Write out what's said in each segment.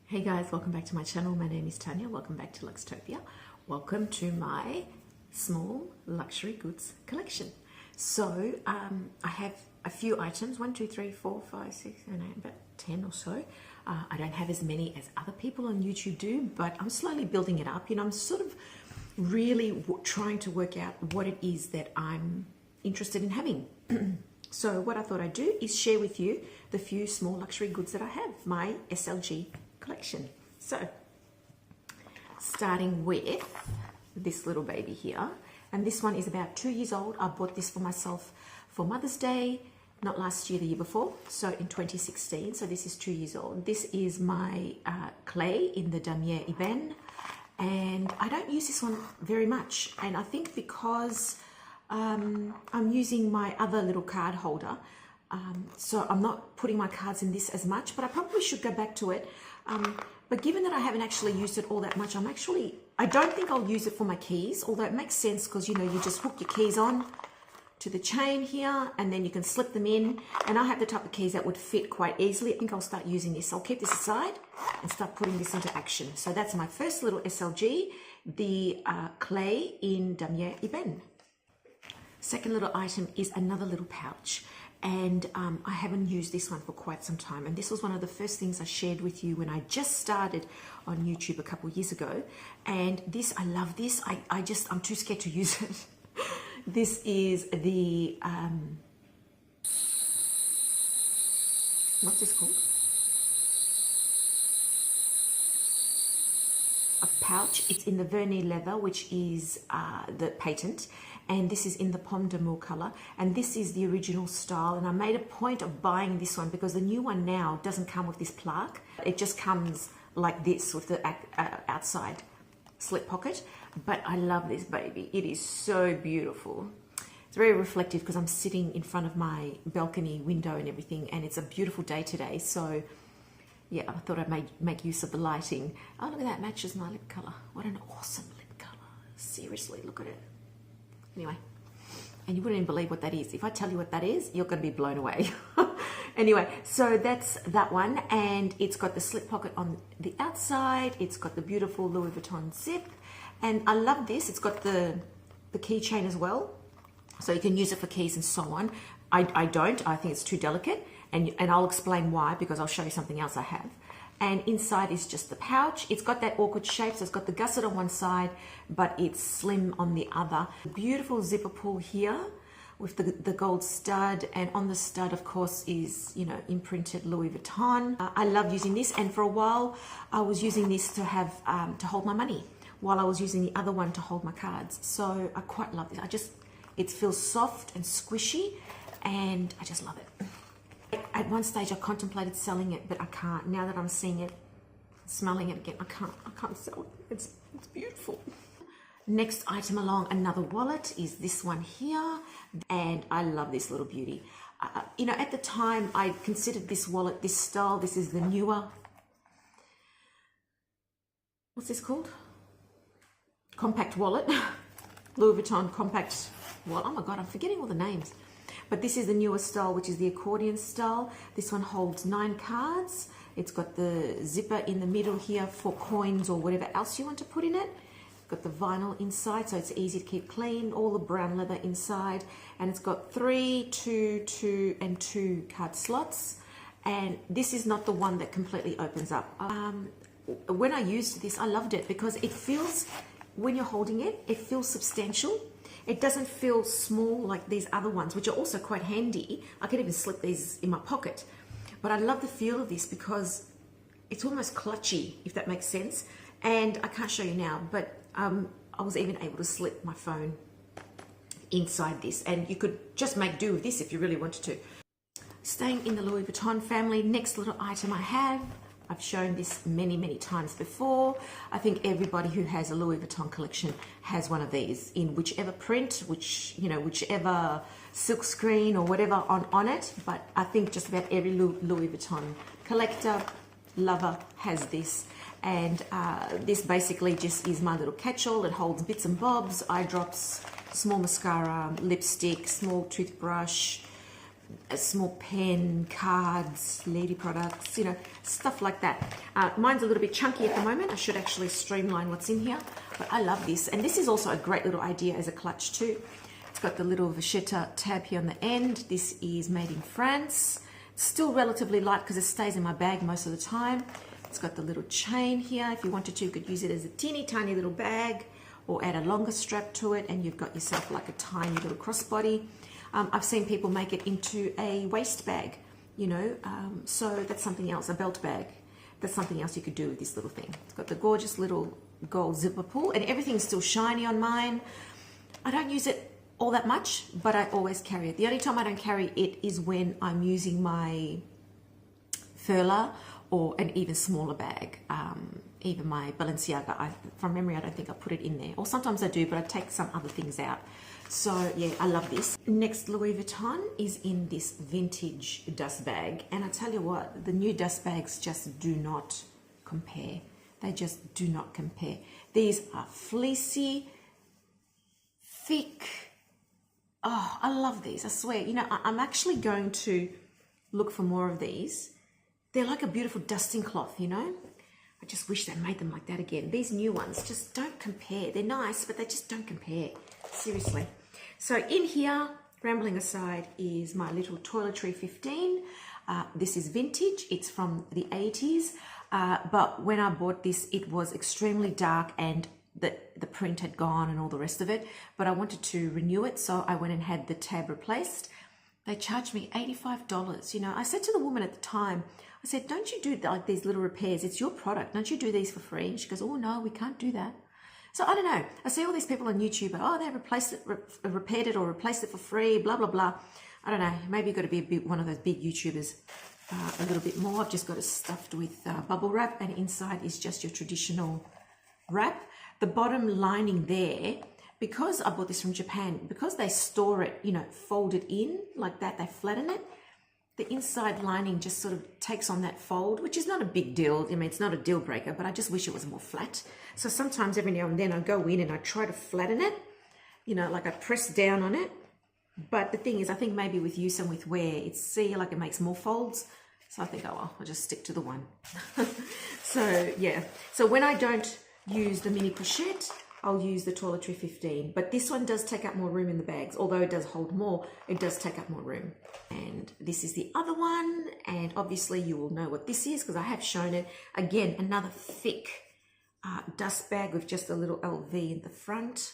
Hey guys, welcome back to my channel. My name is Tanya. Welcome back to Luxtopia. Welcome to my small luxury goods collection. So I have a few items, 1, 2, 3, 4, 5, 6, 7, 8, about 10 or so. I don't have as many as other people on YouTube do, but I'm slowly building it up. You know, I'm sort of really trying to work out what it is that I'm interested in having. So what I thought I'd do is share with you the few small luxury goods that I have, my SLG collection. So starting with this little baby here, and this one is about 2 years old. I bought this for myself for Mother's Day, not last year, the year before, so in 2016. So this is 2 years old. This is my clay in the Damier Ebene, and I don't use this one very much, and I think because I'm using my other little card holder, so I'm not putting my cards in this as much, but I probably should go back to it. But given that I haven't actually used it all that much, I don't think I'll use it for my keys, although it makes sense because, you know, you just hook your keys on to the chain here and then you can slip them in. And I have the type of keys that would fit quite easily. I think I'll start using this. I'll keep this aside and start putting this into action. So that's my first little SLG, the clay in Damier Ebene. Second little item is another little pouch, and I haven't used this one for quite some time, and this was one of the first things I shared with you when I just started on YouTube a couple of years ago. And this, I love this. I'm too scared to use it. This is the what's this called? A pouch. It's in the vernis leather, which is the patent, and this is in the pomme d'amour color, and this is the original style. And I made a point of buying this one because the new one now doesn't come with this plaque. It just comes like this with the outside slip pocket. But I love this baby. It is so beautiful. It's very reflective because I'm sitting in front of my balcony window and everything, and it's a beautiful day today. So yeah, I thought I'd make use of the lighting. Oh, look at that, matches my lip color. What an awesome lip color. Seriously, look at it. Anyway, and you wouldn't even believe what that is. If I tell you what that is, you're going to be blown away. Anyway, so that's that one, and it's got the slip pocket on the outside. It's got the beautiful Louis Vuitton zip, and I love this. It's got the keychain as well, so you can use it for keys and so on. I don't. I think it's too delicate, and I'll explain why, because I'll show you something else I have. And inside is just the pouch. It's got that awkward shape, so it's got the gusset on one side, but it's slim on the other. Beautiful zipper pull here with the gold stud, and on the stud, of course, is, you know, imprinted Louis Vuitton. I love using this, and for a while, I was using this to have to hold my money, while I was using the other one to hold my cards. So I quite love this. It feels soft and squishy, and I just love it. At one stage I contemplated selling it, but I can't. Now that I'm seeing it, smelling it again, I can't sell it. It's beautiful. Next item along, another wallet, is this one here, and I love this little beauty. You know, at the time I considered this wallet, this style, this is the newer, what's this called? Compact wallet. Louis Vuitton compact wallet. Oh my God, I'm forgetting all the names. But this is the newer style, which is the accordion style. This one holds 9 cards. It's got the zipper in the middle here for coins or whatever else you want to put in it. Got the vinyl inside, so it's easy to keep clean. All the brown leather inside. And it's got 3, 2, 2, and 2 card slots. And this is not the one that completely opens up. When I used this, I loved it because it feels, when you're holding it, it feels substantial. It doesn't feel small like these other ones, which are also quite handy. I could even slip these in my pocket. But I love the feel of this because it's almost clutchy, if that makes sense. And I can't show you now, but I was even able to slip my phone inside this. And you could just make do with this if you really wanted to. Staying in the Louis Vuitton family, next little item I have. I've shown this many, many times before. I think everybody who has a Louis Vuitton collection has one of these in whichever print, whichever silk screen or whatever on it. But I think just about every Louis Vuitton collector, lover has this. And this basically just is my little catch-all. It holds bits and bobs, eye drops, small mascara, lipstick, small toothbrush, a small pen, cards, lady products, you know, stuff like that. Mine's a little bit chunky at the moment. I should actually streamline what's in here, but I love this. And this is also a great little idea as a clutch too. It's got the little Vachetta tab here on the end. This is made in France. It's still relatively light because it stays in my bag most of the time. It's got the little chain here. If you wanted to, you could use it as a teeny tiny little bag or add a longer strap to it, and you've got yourself like a tiny little crossbody. I've seen people make it into a waist bag, you know, so that's something else, a belt bag. That's something else you could do with this little thing. It's got the gorgeous little gold zipper pull, and everything's still shiny on mine. I don't use it all that much, but I always carry it. The only time I don't carry it is when I'm using my furler or an even smaller bag. Even my Balenciaga, from memory, I don't think I put it in there. Or sometimes I do, but I take some other things out. So yeah, I love this. Next, Louis Vuitton is in this vintage dust bag. And I tell you what, the new dust bags just do not compare. They just do not compare. These are fleecy, thick. Oh, I love these, I swear. You know, I'm actually going to look for more of these. They're like a beautiful dusting cloth, you know? I just wish they made them like that again. These new ones just don't compare. They're nice, but they just don't compare. Seriously. So in here, rambling aside, is my little toiletry 15. This is vintage. It's from the 80s. But when I bought this, it was extremely dark and the print had gone and all the rest of it. But I wanted to renew it, so I went and had the tab replaced. They charged me $85. You know, I said to the woman at the time, I said, don't you do like these little repairs? It's your product. Don't you do these for free? And she goes, oh no, we can't do that. So I don't know. I see all these people on YouTube, oh, they replaced it, repaired it or replaced it for free, blah, blah, blah. I don't know. Maybe you've got to be one of those big YouTubers a little bit more. I've just got it stuffed with bubble wrap, and inside is just your traditional wrap. The bottom lining there, because I bought this from Japan, because they store it, you know, folded in like that, they flatten it. The inside lining just sort of takes on that fold, which is not a big deal. I mean, it's not a deal breaker, but I just wish it was more flat. So sometimes every now and then I go in and I try to flatten it, you know, like I press down on it. But the thing is, I think maybe with use and with wear, like it makes more folds. So I think, oh, well, I'll just stick to the one. So yeah, so when I don't use the mini pochette, I'll use the toiletry 15, but this one does take up more room in the bags. Although it does hold more, it does take up more room. And this is the other one, and obviously you will know what this is because I have shown it. Again, another thick dust bag with just a little LV in the front.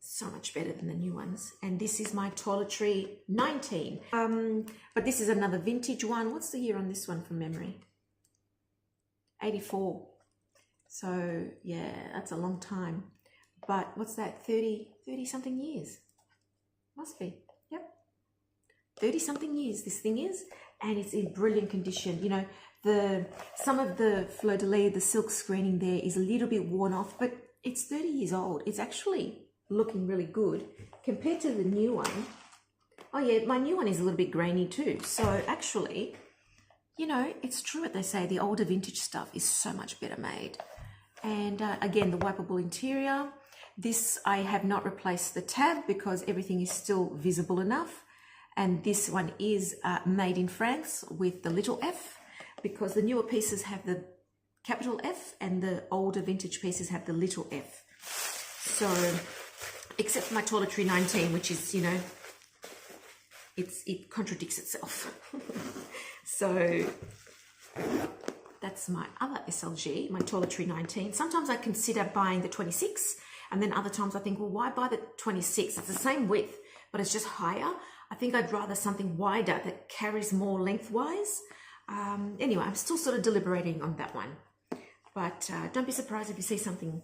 So much better than the new ones. And this is my toiletry 19. But this is another vintage one. What's the year on this one from memory? 84. So yeah, that's a long time. But what's that, 30 something years? Must be, yep. 30 something years this thing is, and it's in brilliant condition. You know, some of the fleur-de-lis, the silk screening there is a little bit worn off, but it's 30 years old. It's actually looking really good compared to the new one. Oh yeah, my new one is a little bit grainy too. So actually, you know, it's true what they say, the older vintage stuff is so much better made. And again, the wipeable interior. This, I have not replaced the tab because everything is still visible enough. And this one is made in France with the little f, because the newer pieces have the capital F and the older vintage pieces have the little f. So, except for my toiletry 19, which is, you know, it contradicts itself. So that's my other SLG, my toiletry 19. Sometimes I consider buying the 26, and then other times I think, well, why buy the 26? It's the same width, but it's just higher. I think I'd rather something wider that carries more lengthwise. Anyway, I'm still sort of deliberating on that one. But don't be surprised if you see something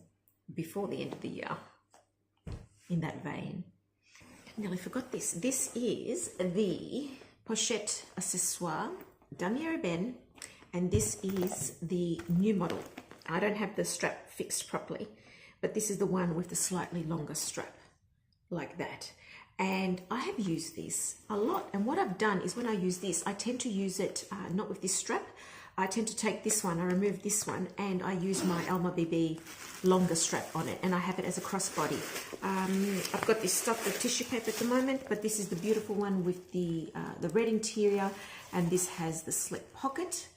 before the end of the year in that vein. Nearly forgot this. This is the Pochette Accessoire Damier Ebene, and this is the new model. I don't have the strap fixed properly, but this is the one with the slightly longer strap, like that. And I have used this a lot, and what I've done is when I use this, I tend to use it not with this strap, I tend to take this one, I remove this one, and I use my Alma BB longer strap on it, and I have it as a crossbody. I've got this stuffed with tissue paper at the moment, but this is the beautiful one with the red interior, and this has the slip pocket,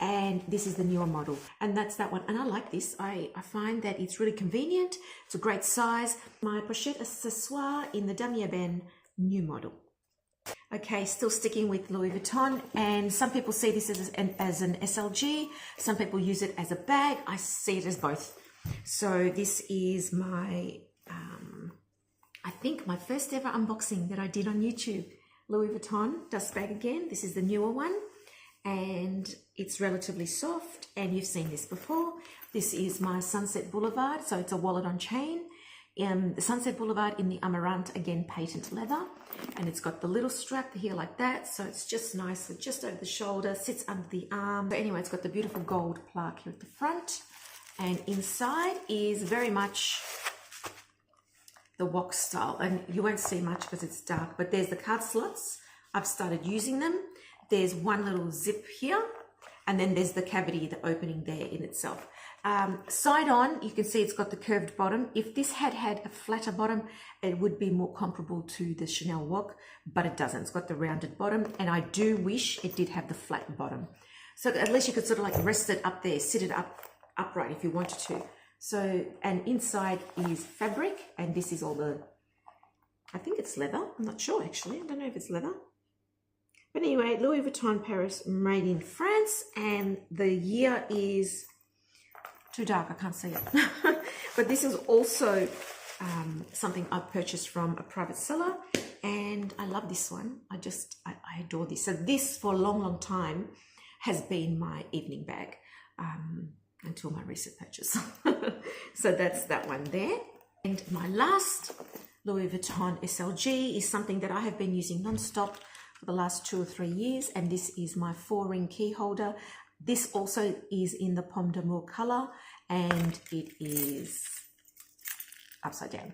and this is the newer model, and that's that one. And I like this. I find that it's really convenient. It's a great size. My pochette accessoire in the damier Ben new model. Okay, still sticking with Louis Vuitton, and some people see this as an SLG, some people use it as a bag. I see it as both. So this is my, I think my first ever unboxing that I did on YouTube. Louis Vuitton dust bag again. This is the newer one, and it's relatively soft, and you've seen this before. This is my Sunset Boulevard, so it's a wallet on chain. The Sunset Boulevard in the Amaranth, again patent leather, and it's got the little strap here like that, so it's just nice, just over the shoulder, sits under the arm. But anyway, it's got the beautiful gold plaque here at the front, and inside is very much the wax style, and you won't see much because it's dark, but there's the card slots. I've started using them. There's one little zip here, and then there's the cavity, the opening there in itself. Side on, you can see it's got the curved bottom. If this had a flatter bottom, it would be more comparable to the Chanel Wok, but it doesn't. It's got the rounded bottom, and I do wish it did have the flat bottom. So at least you could sort of like rest it up there, sit it upright if you wanted to. So, and inside is fabric, and this is all the, I think it's leather. I'm not sure actually. I don't know if it's leather. But anyway, Louis Vuitton Paris, made in France, and the year is too dark, I can't see it. But this is also something I purchased from a private seller, and I love this one. I adore this. So this for a long time has been my evening bag until my recent purchase. So that's that one there. And my last Louis Vuitton SLG is something that I have been using non-stop for the last 2 or 3 years, and this is my 4-ring key holder. This also is in the Pomme d'Amour color, and it is upside down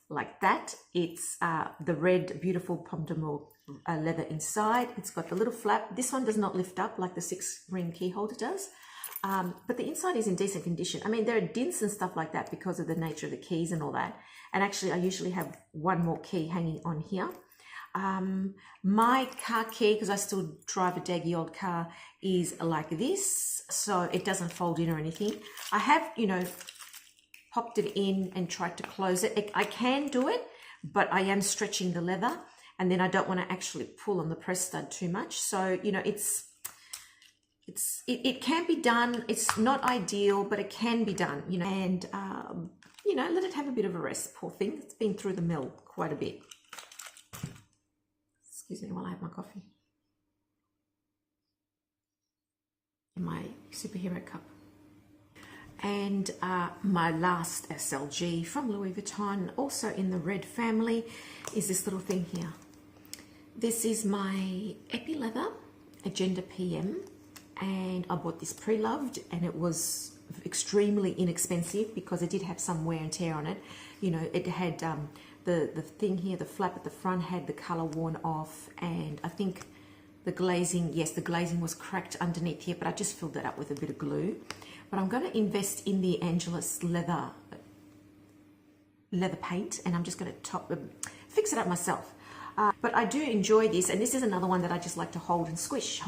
like that. It's the red beautiful Pomme d'Amour leather inside. It's got the little flap. This one does not lift up like the 6-ring key holder does, but the inside is in decent condition. I mean, there are dents and stuff like that because of the nature of the keys and all that, and actually I usually have one more key hanging on here. My car key, because I still drive a daggy old car, is like this, so it doesn't fold in or anything. I have, you know, popped it in and tried to close it. I can do it, but I am stretching the leather, and then I don't want to actually pull on the press stud too much. So, you know, it can be done. It's not ideal, but it can be done, you know, and, you know, let it have a bit of a rest, poor thing. It's been through the mill quite a bit. Excuse me while I have my coffee. In my superhero cup. And my last SLG from Louis Vuitton, also in the red family, is this little thing here. This is my Epi Leather Agenda PM, and I bought this pre-loved, and it was extremely inexpensive because it did have some wear and tear on it. You know, it had the thing here, the flap at the front had the color worn off, and I think the glazing, yes, the glazing was cracked underneath here, but I just filled that up with a bit of glue. But I'm going to invest in the Angelus leather paint, and I'm just going to fix it up myself. But I do enjoy this, and this is another one that I just like to hold and squish.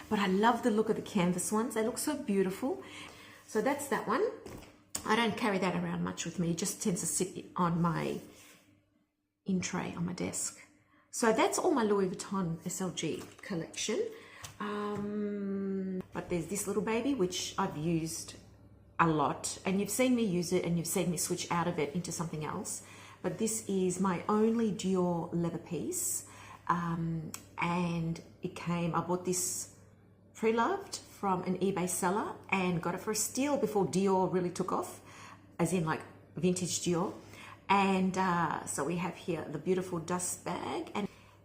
But I love the look of the canvas ones. They look so beautiful. So that's that one. I don't carry that around much with me. It just tends to sit on my in tray on my desk. So that's all my Louis Vuitton SLG collection. But there's this little baby, which I've used a lot, and you've seen me use it, and you've seen me switch out of it into something else. But this is my only Dior leather piece, and I bought this pre-loved from an eBay seller and got it for a steal before Dior really took off, as in like vintage Dior. And so we have here the beautiful dust bag,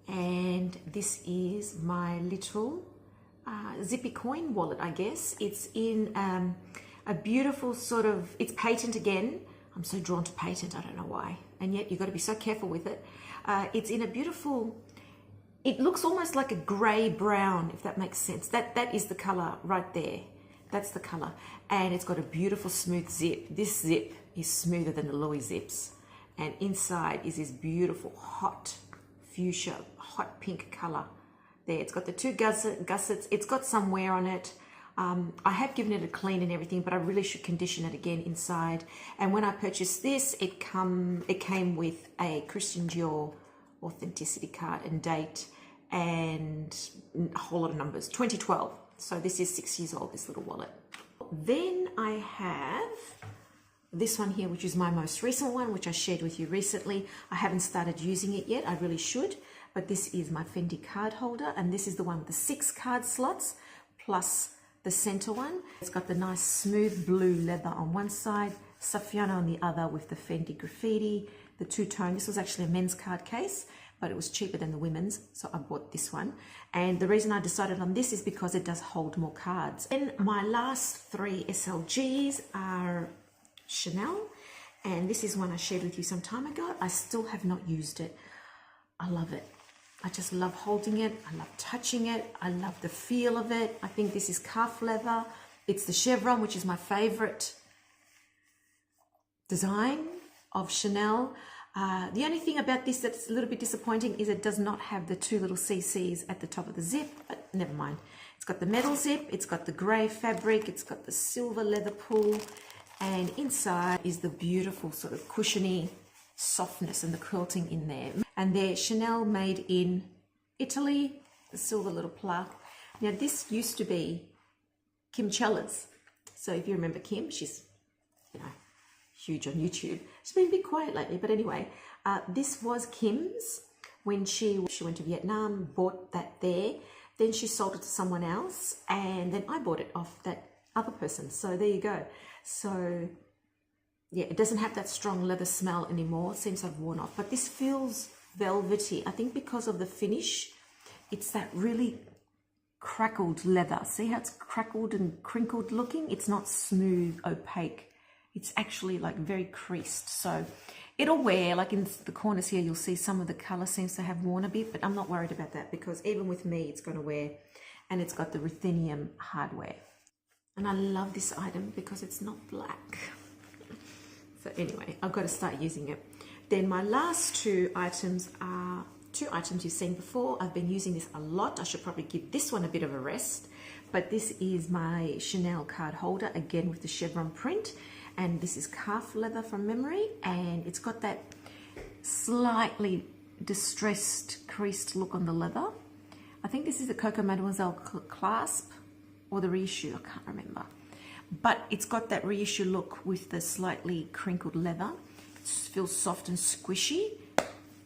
and this is my little zippy coin wallet, I guess. It's in a beautiful sort of, it's patent again. I'm so drawn to patent, I don't know why. And yet you've got to be so careful with it. It's in a beautiful it looks almost like a grey brown, if that makes sense. That is the color right there. That's the color. And it's got a beautiful smooth zip. This zip is smoother than the Louis zips. And inside is this beautiful hot fuchsia, hot pink color. There, it's got the two gussets. It's got some wear on it. I have given it a clean and everything, but I really should condition it again inside. And when I purchased this, it came with a Christian Dior authenticity card and date and a whole lot of numbers. 2012. So this is 6 years old, this little wallet. Then I have this one here, which is my most recent one, which I shared with you recently. I haven't started using it yet. I really should. But this is my Fendi card holder, and this is the one with the 6 card slots plus the center one. It's got the nice smooth blue leather on one side, Saffiano on the other with the Fendi graffiti, the two-tone. This was actually a men's card case, but it was cheaper than the women's, so I bought this one. And the reason I decided on this is because it does hold more cards. And my last 3 SLGs are Chanel, and this is one I shared with you some time ago. I still have not used it. I love it. I just love holding it. I love touching it. I love the feel of it. I think this is calf leather. It's the chevron, which is my favorite design of Chanel. The only thing about this that's a little bit disappointing is it does not have the 2 little CCs at the top of the zip, but never mind. It's got the metal zip, it's got the grey fabric, it's got the silver leather pull, and inside is the beautiful sort of cushiony softness and the quilting in there. And they're Chanel made in Italy, the silver little plaque. Now this used to be Kim Chella's. So if you remember Kim, she's, you know, huge on YouTube. She's been a bit quiet lately, but anyway, this was Kim's when she went to Vietnam, bought that there. Then she sold it to someone else, and then I bought it off that other person. So there you go. So yeah, it doesn't have that strong leather smell anymore. It seems I've worn off, but this feels velvety. I think because of the finish, it's that really crackled leather. See how it's crackled and crinkled looking? It's not smooth, opaque. It's actually like very creased. So it'll wear, like in the corners here, you'll see some of the color seems to have worn a bit, but I'm not worried about that because even with me, it's going to wear, and it's got the ruthenium hardware. And I love this item because it's not black. So anyway, I've got to start using it. Then my last 2 items are 2 items you've seen before. I've been using this a lot. I should probably give this one a bit of a rest. But this is my Chanel card holder, again with the chevron print. And this is calf leather from memory. And it's got that slightly distressed, creased look on the leather. I think this is the Coco Mademoiselle clasp or the reissue, I can't remember. But it's got that reissue look with the slightly crinkled leather. It feels soft and squishy.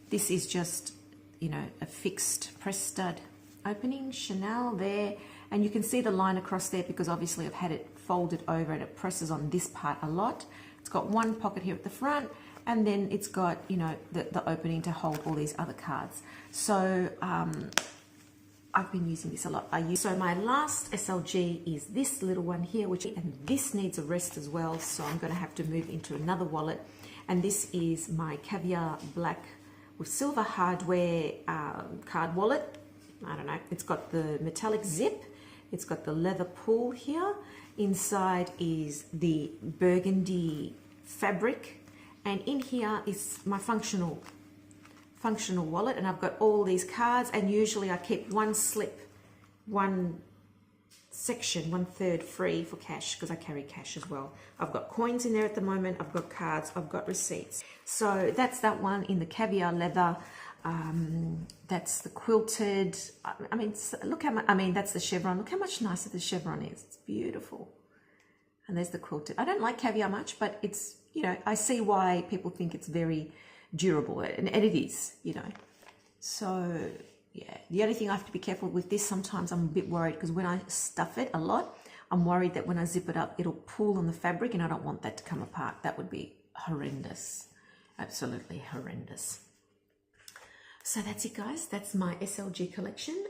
This is just, you know, a fixed press stud opening, Chanel there. And you can see the line across there because obviously I've had it folded over and it presses on this part a lot. It's got one pocket here at the front, and then it's got, you know, the opening to hold all these other cards. So I've been using this a lot. So my last SLG is this little one here, and this needs a rest as well. So I'm going to have to move into another wallet. And this is my Caviar Black with silver hardware card wallet. I don't know. It's got the metallic zip. It's got the leather pull here. Inside is the burgundy fabric. And in here is my functional wallet, and I've got all these cards, and usually I keep one slip, one section, 1/3 free for cash because I carry cash as well. I've got coins in there at the moment, I've got cards, I've got receipts. So that's that one in the caviar leather. That's the quilted. I mean, look how much, I mean, that's the chevron. Look how much nicer the chevron is. It's beautiful. And there's the quilted. I don't like caviar much, but it's, you know, I see why people think it's very durable, and it is, you know. So yeah, the only thing I have to be careful with this, sometimes I'm a bit worried because when I stuff it a lot, I'm worried that when I zip it up, it'll pull on the fabric, and I don't want that to come apart. That would be horrendous, absolutely horrendous. So that's it, guys. That's my SLG collection.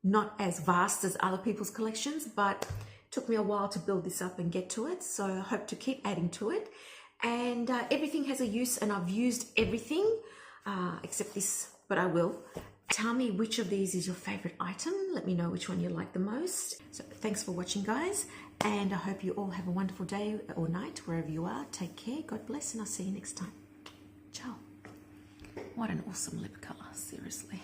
Not as vast as other people's collections, but it took me a while to build this up and get to it. So I hope to keep adding to it. And everything has a use, and I've used everything except this, but I will. Tell me which of these is your favorite item. Let me know which one you like the most. So thanks for watching, guys, and I hope you all have a wonderful day or night wherever you are. Take care, God bless, and I'll see you next time. Ciao. What an awesome lip color, seriously.